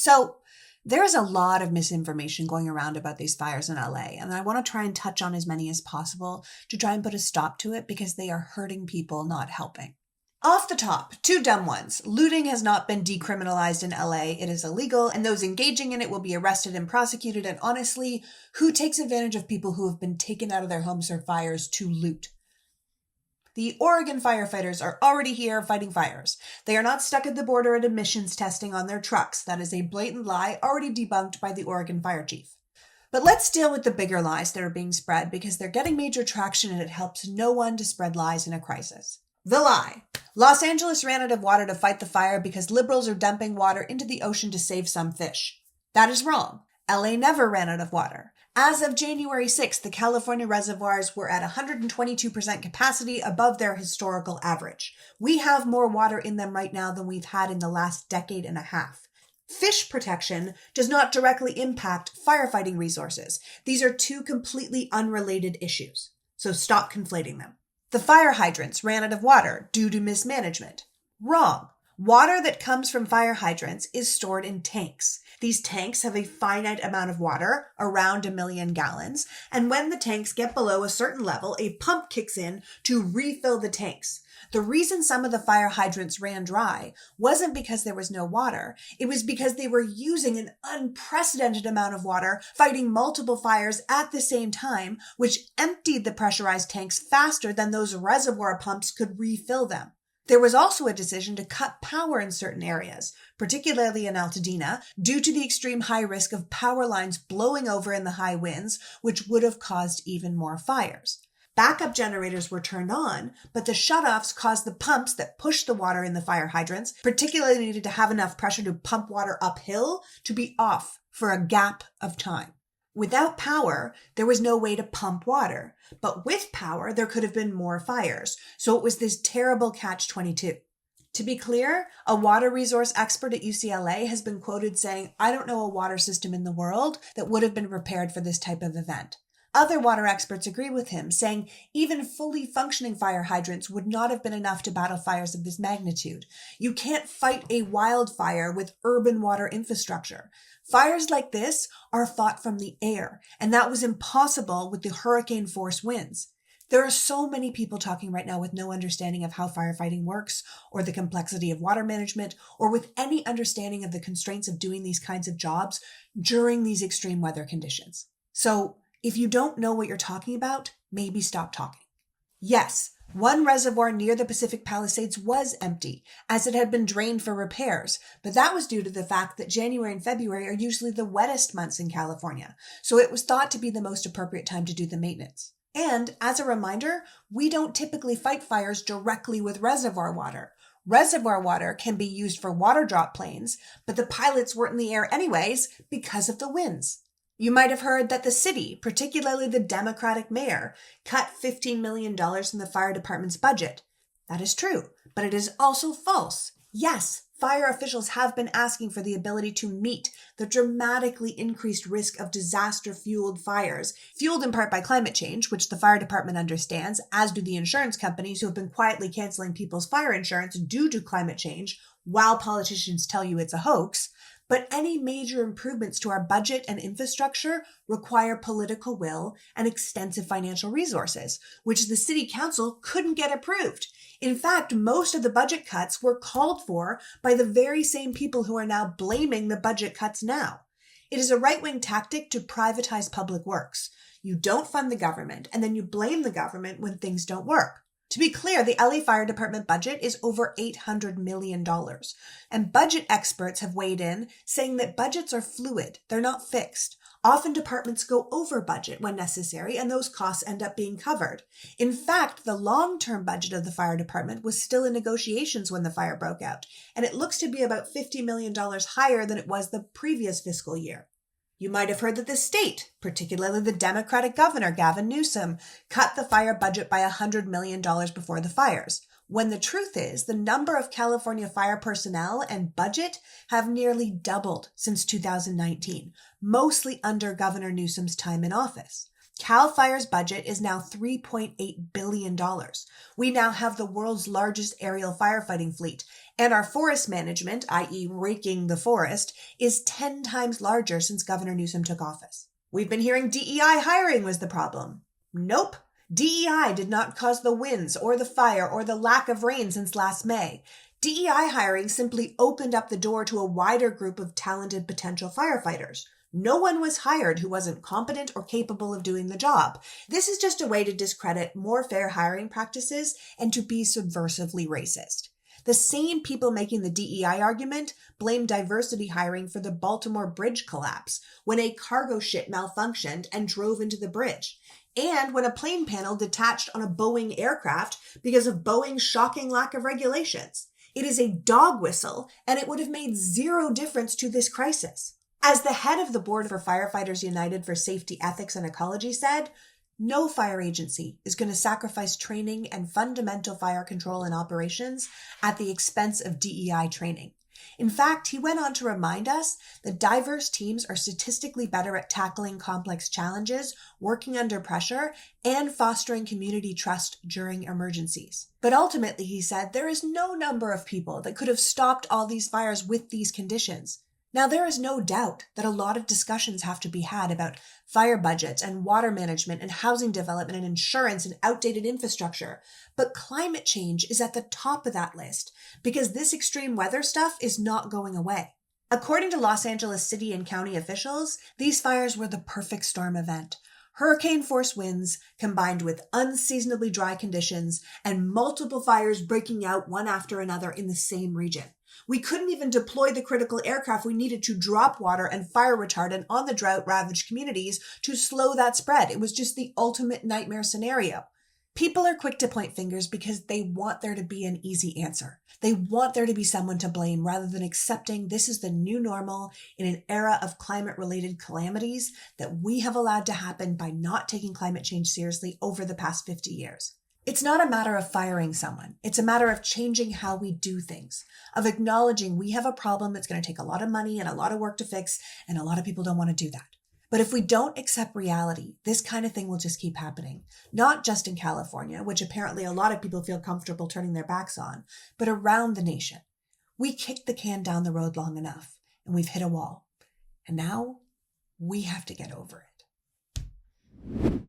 So there's a lot of misinformation going around about these fires in LA, and I want to try and touch on as many as possible to try and put a stop to it because they are hurting people, not helping. Off the top, two dumb ones. Looting has not been decriminalized in LA. It is illegal, and those engaging in it will be arrested and prosecuted. And honestly, who takes advantage of people who have been taken out of their homes or fires to loot? The Oregon firefighters are already here fighting fires. They are not stuck at the border at emissions testing on their trucks. That is a blatant lie already debunked by the Oregon fire chief. But let's deal with the bigger lies that are being spread because they're getting major traction and it helps no one to spread lies in a crisis. The lie. Los Angeles ran out of water to fight the fire because liberals are dumping water into the ocean to save some fish. That is wrong. LA never ran out of water. As of January 6th, the California reservoirs were at 122% capacity above their historical average. We have more water in them right now than we've had in the last decade and a half. Fish protection does not directly impact firefighting resources. These are two completely unrelated issues. So stop conflating them. The fire hydrants ran out of water due to mismanagement. Wrong. Water that comes from fire hydrants is stored in tanks. These tanks have a finite amount of water, around 1 million gallons, and when the tanks get below a certain level, a pump kicks in to refill the tanks. The reason some of the fire hydrants ran dry wasn't because there was no water. It was because they were using an unprecedented amount of water, fighting multiple fires at the same time, which emptied the pressurized tanks faster than those reservoir pumps could refill them. There was also a decision to cut power in certain areas, particularly in Altadena, due to the extreme high risk of power lines blowing over in the high winds, which would have caused even more fires. Backup generators were turned on, but the shutoffs caused the pumps that pushed the water in the fire hydrants, particularly needed to have enough pressure to pump water uphill, to be off for a gap of time. Without power, there was no way to pump water, but with power, there could have been more fires. So it was this terrible catch-22. To be clear, a water resource expert at UCLA has been quoted saying, "I don't know a water system in the world that would have been prepared for this type of event." Other water experts agree with him, saying even fully functioning fire hydrants would not have been enough to battle fires of this magnitude. You can't fight a wildfire with urban water infrastructure. Fires like this are fought from the air, and that was impossible with the hurricane-force winds. There are so many people talking right now with no understanding of how firefighting works, or the complexity of water management, or with any understanding of the constraints of doing these kinds of jobs during these extreme weather conditions. So, if you don't know what you're talking about, maybe stop talking. Yes, one reservoir near the Pacific Palisades was empty, as it had been drained for repairs, but that was due to the fact that January and February are usually the wettest months in California, so it was thought to be the most appropriate time to do the maintenance. And, as a reminder, we don't typically fight fires directly with reservoir water. Reservoir water can be used for water drop planes, but the pilots weren't in the air anyways because of the winds. You might have heard that the city, particularly the Democratic mayor, cut $15 million in the fire department's budget. That is true, but it is also false. Yes, fire officials have been asking for the ability to meet the dramatically increased risk of disaster-fueled fires, fueled in part by climate change, which the fire department understands, as do the insurance companies who have been quietly canceling people's fire insurance due to climate change, while politicians tell you it's a hoax. But any major improvements to our budget and infrastructure require political will and extensive financial resources, which the city council couldn't get approved. In fact, most of the budget cuts were called for by the very same people who are now blaming the budget cuts now. It is a right-wing tactic to privatize public works. You don't fund the government, and then you blame the government when things don't work. To be clear, the LA Fire Department budget is over $800 million, and budget experts have weighed in, saying that budgets are fluid, they're not fixed. Often departments go over budget when necessary, and those costs end up being covered. In fact, the long-term budget of the fire department was still in negotiations when the fire broke out, and it looks to be about $50 million higher than it was the previous fiscal year. You might have heard that the state, particularly the Democratic governor, Gavin Newsom, cut the fire budget by $100 million before the fires, when the truth is the number of California fire personnel and budget have nearly doubled since 2019, mostly under Governor Newsom's time in office. Cal Fire's budget is now $3.8 billion. We now have the world's largest aerial firefighting fleet, And our forest management, i.e. raking the forest, is 10 times larger since Governor Newsom took office. We've been hearing DEI hiring was the problem. Nope. DEI did not cause the winds or the fire or the lack of rain since last May. DEI hiring simply opened up the door to a wider group of talented potential firefighters. No one was hired who wasn't competent or capable of doing the job. This is just a way to discredit more fair hiring practices and to be subversively racist. The same people making the DEI argument blame diversity hiring for the Baltimore Bridge collapse when a cargo ship malfunctioned and drove into the bridge, and when a plane panel detached on a Boeing aircraft because of Boeing's shocking lack of regulations. It is a dog whistle, and it would have made zero difference to this crisis. As the head of the board for Firefighters United for Safety, Ethics, and Ecology said, no fire agency is going to sacrifice training and fundamental fire control and operations at the expense of DEI training. In fact, he went on to remind us that diverse teams are statistically better at tackling complex challenges, working under pressure, and fostering community trust during emergencies. But ultimately, he said, there is no number of people that could have stopped all these fires with these conditions. Now, there is no doubt that a lot of discussions have to be had about fire budgets and water management and housing development and insurance and outdated infrastructure. But climate change is at the top of that list because this extreme weather stuff is not going away. According to Los Angeles city and county officials, these fires were the perfect storm event. Hurricane-force winds combined with unseasonably dry conditions and multiple fires breaking out one after another in the same region. We couldn't even deploy the critical aircraft we needed to drop water and fire retardant on the drought-ravaged communities to slow that spread. It was just the ultimate nightmare scenario. People are quick to point fingers because they want there to be an easy answer. They want there to be someone to blame rather than accepting this is the new normal in an era of climate-related calamities that we have allowed to happen by not taking climate change seriously over the past 50 years. It's not a matter of firing someone. It's a matter of changing how we do things, of acknowledging we have a problem that's going to take a lot of money and a lot of work to fix, and a lot of people don't want to do that. But if we don't accept reality, this kind of thing will just keep happening, not just in California, which apparently a lot of people feel comfortable turning their backs on, but around the nation. We kicked the can down the road long enough, and we've hit a wall. And now we have to get over it.